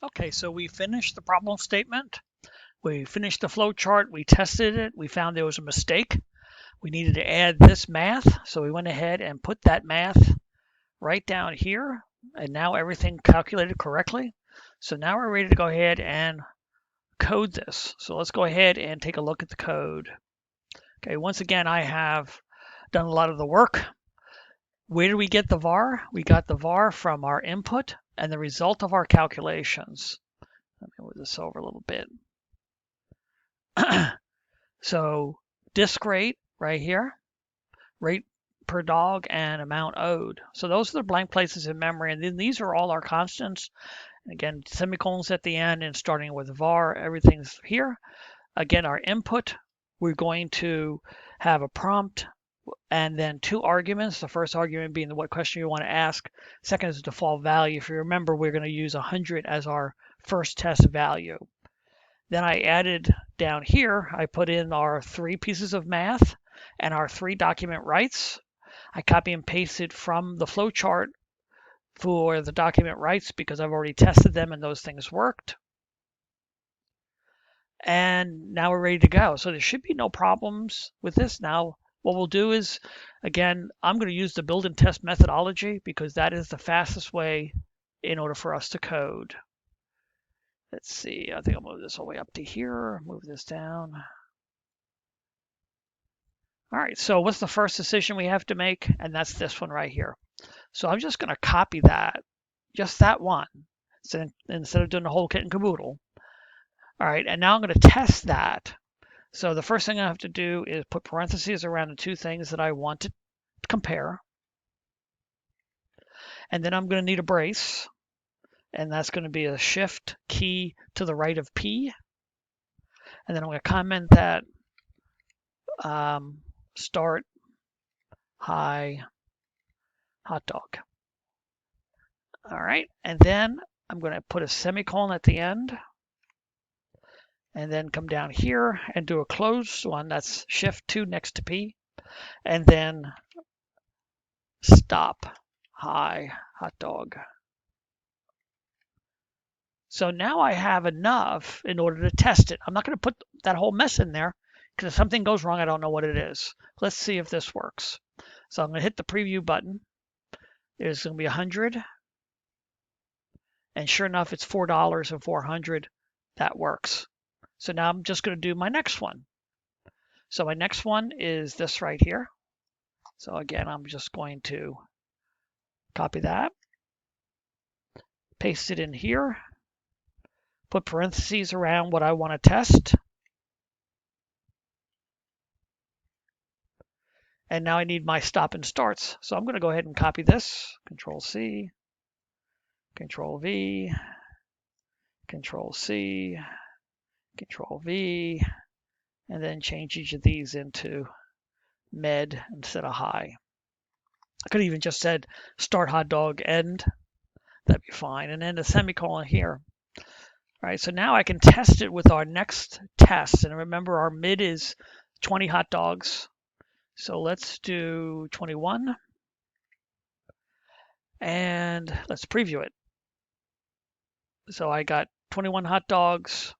Okay, so we finished the problem statement. We finished the flow chart. We tested it. We found there was a mistake. We needed to add this math. So we went ahead and put that math right down here. And now everything calculated correctly. So now we're ready to go ahead and code this. So let's go ahead and take a look at the code. Okay, once again, I have done a lot of the work. Where did we get the var? We got the var from our input and the result of our calculations. Let me move this over a little bit. So disk rate right here, rate per dog and amount owed. So those are the blank places in memory. And then these are all our constants. Again, semicolons at the end and starting with var, everything's here. Again, our input, we're going to have a prompt and then two arguments. The first argument being what question you want to ask. Second is the default value. If you remember, we're going to use 100 as our first test value. Then I added down here, I put in our 3 pieces of math and our 3 document rights. I copy and pasted from the flowchart for the document rights because I've already tested them and those things worked. And now we're ready to go. So there should be no problems with this. Now, what we'll do is, again, I'm going to use the build and test methodology because that is the fastest way in order for us to code. Let's see, I think I'll move this all the way up to here, move this down. All right, so what's the first decision we have to make? And that's this one right here. So I'm just going to copy that, just that one, so instead of doing the whole kit and caboodle. All right, and now I'm going to test that. So the first thing I have to do is put parentheses around the 2 things that I want to compare. And then I'm going to need a brace. And that's going to be a shift key to the right of P. And then I'm going to comment that start high hot dog. All right, and then I'm going to put a semicolon at the end. And then come down here and do a closed one. That's shift 2 next to P. And then stop high hot dog. So now I have enough in order to test it. I'm not going to put that whole mess in there because if something goes wrong, I don't know what it is. Let's see if this works. So I'm going to hit the preview button. There's going to be 100. And sure enough, it's $4 and 400. That works. So now I'm just going to do my next one. So my next one is this right here. So again, I'm just going to copy that, paste it in here, put parentheses around what I want to test. And now I need my stop and starts. So I'm going to go ahead and copy this, Control C, Control V, Control C, Control V, and then change each of these into med instead of high. I could have even just said start hot dog end. That'd be fine. And then the semicolon here. All right, so now I can test it with our next test. And remember, our mid is 20 hot dogs. So let's do 21. And let's preview it. So I got 21 hot dogs.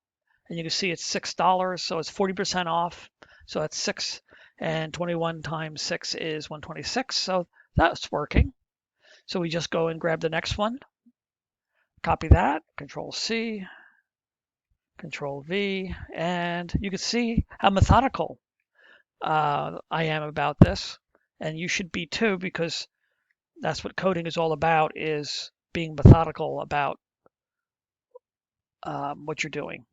And you can see it's $6, so it's 40% off. So that's 6, and 21 times 6 is 126. So that's working. So we just go and grab the next one, copy that, Control C, Control V, and you can see how methodical I am about this. And you should be too, because that's what coding is all about, is being methodical about what you're doing.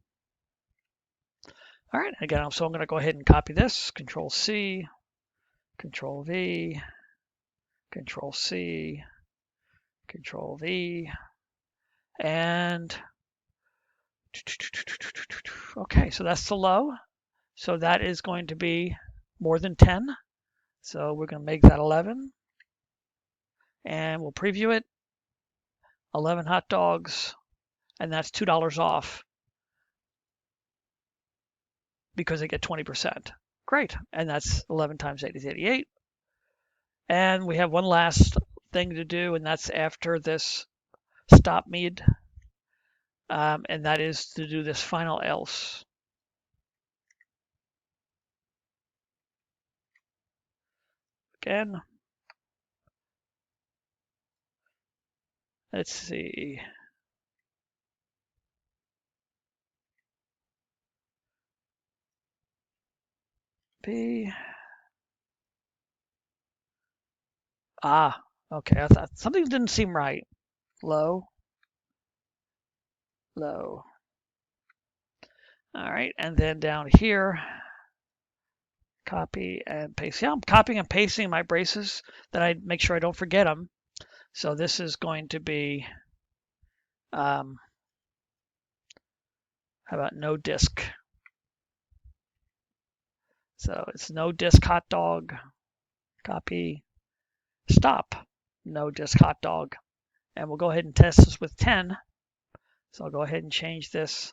All right, again, so I'm going to go ahead and copy this, Control C, Control V, Control C, Control V, and okay, so that's the low. So that is going to be more than 10. So we're going to make that 11. And we'll preview it. 11 hot dogs, and that's $2 off because they get 20%. Great, and that's 11 times 8 is 88. And we have one last thing to do, and that's after this stop mid. and that is to do this final else. Again, let's see. P. Okay. I thought something didn't seem right. Low, low. All right, and then down here, copy and paste. Yeah, I'm copying and pasting my braces, that I make sure I don't forget them. So this is going to be, how about no disc? So it's no disc hot dog, copy, stop, no disc hot dog. And we'll go ahead and test this with 10. So I'll go ahead and change this.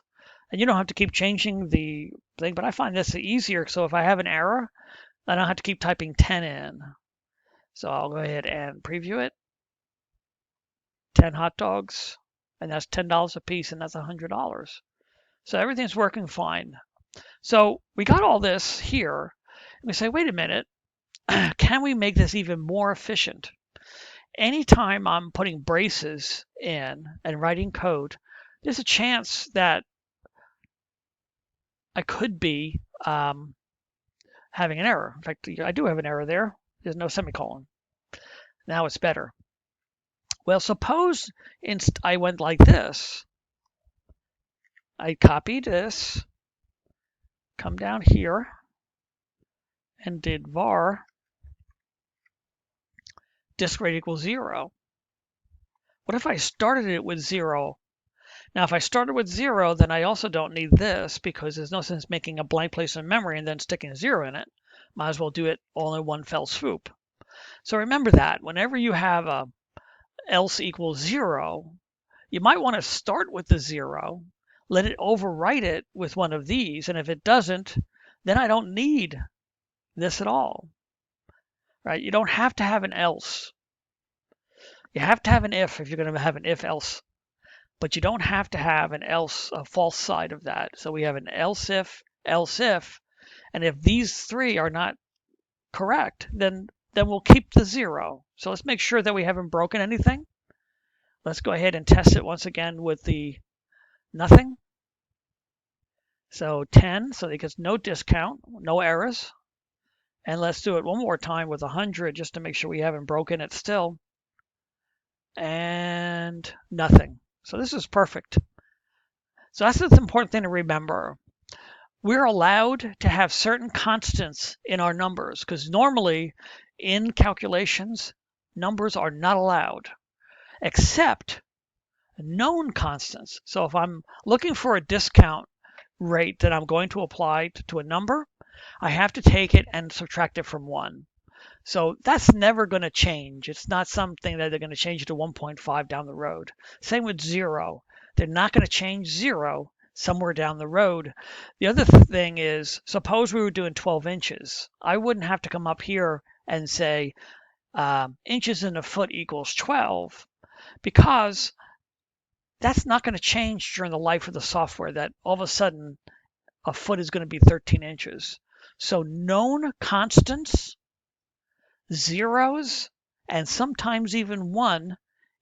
And you don't have to keep changing the thing, but I find this easier. So if I have an error, I don't have to keep typing 10 in. So I'll go ahead and preview it. 10 hot dogs, and that's $10 a piece, and that's $100. So everything's working fine. So we got all this here, and we say, wait a minute, can we make this even more efficient? Anytime I'm putting braces in and writing code, there's a chance that I could be having an error. In fact, I do have an error there. There's no semicolon. Now it's better. Well, suppose I went like this. I copied this, come down here, and did var disk rate equals 0. What if I started it with 0? Now, if I started with 0, then I also don't need this, because there's no sense making a blank place in memory and then sticking a 0 in it. Might as well do it all in one fell swoop. So remember that whenever you have a else equals 0, you might want to start with the 0, let it overwrite it with one of these, and if it doesn't, then I don't need this at all. Right? You don't have to have an else. You have to have an if you're going to have an if else, but you don't have to have an else, a false side of that. So we have an else if, and if these three are not correct, then we'll keep the 0. So let's make sure that we haven't broken anything. Let's go ahead and test it once again with the nothing. So 10, so it gets no discount, no errors. And let's do it one more time with 100 just to make sure we haven't broken it still. And nothing. So this is perfect. So that's the important thing to remember. We're allowed to have certain constants in our numbers, because normally in calculations, numbers are not allowed, except known constants. So if I'm looking for a discount rate that I'm going to apply to a number, I have to take it and subtract it from 1. So that's never going to change. It's not something that they're going to change to 1.5 down the road. Same with 0. They're not going to change 0 somewhere down the road. The other thing is, suppose we were doing 12 inches. I wouldn't have to come up here and say inches in a foot equals 12, because that's not going to change during the life of the software, that all of a sudden a foot is going to be 13 inches. So known constants, zeros, and sometimes even 1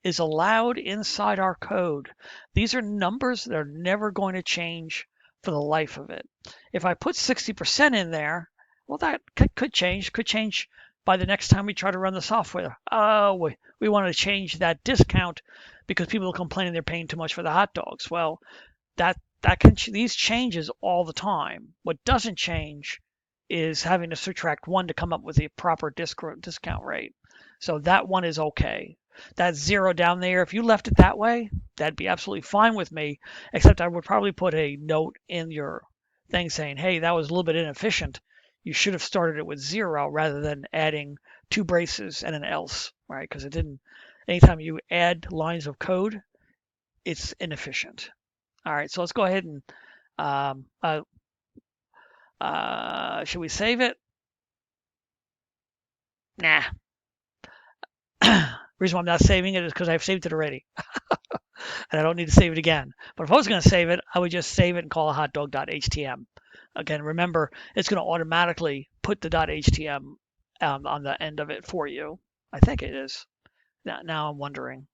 is allowed inside our code. These are numbers that are never going to change for the life of it. If I put 60% in there, well, that could change by the next time we try to run the software. Oh, we want to change that discount because people are complaining they're paying too much for the hot dogs. Well, these changes all the time. What doesn't change is having to subtract 1 to come up with the proper discount rate. So that 1 is okay. That 0 down there, if you left it that way, that'd be absolutely fine with me, except I would probably put a note in your thing saying, hey, that was a little bit inefficient. You should have started it with 0 rather than adding 2 braces and an else, right? Because anytime you add lines of code, it's inefficient. All right, so let's go ahead and should we save it? Nah. Reason why I'm not saving it is because I've saved it already. and I don't need to save it again. But if I was going to save it, I would just save it and call it hotdog.htm. Again, remember, it's going to automatically put the .htm on the end of it for you. I think it is. Now I'm wondering.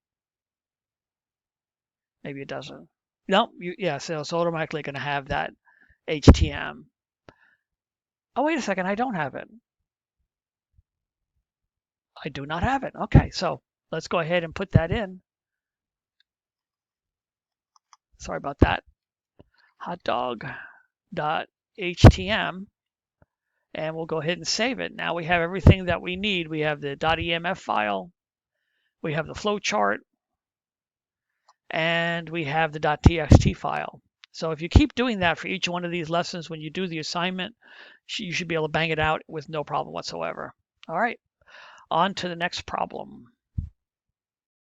Maybe it doesn't. No, yeah, so it's automatically going to have that HTML. Oh, wait a second, I don't have it. I do not have it. Okay, so let's go ahead and put that in. Sorry about that. Hotdog.htm, and we'll go ahead and save it. Now we have everything that we need. We have the .emf file, we have the flowchart, and we have the .txt file. So if you keep doing that for each one of these lessons, when you do the assignment, you should be able to bang it out with no problem whatsoever. All right, on to the next problem.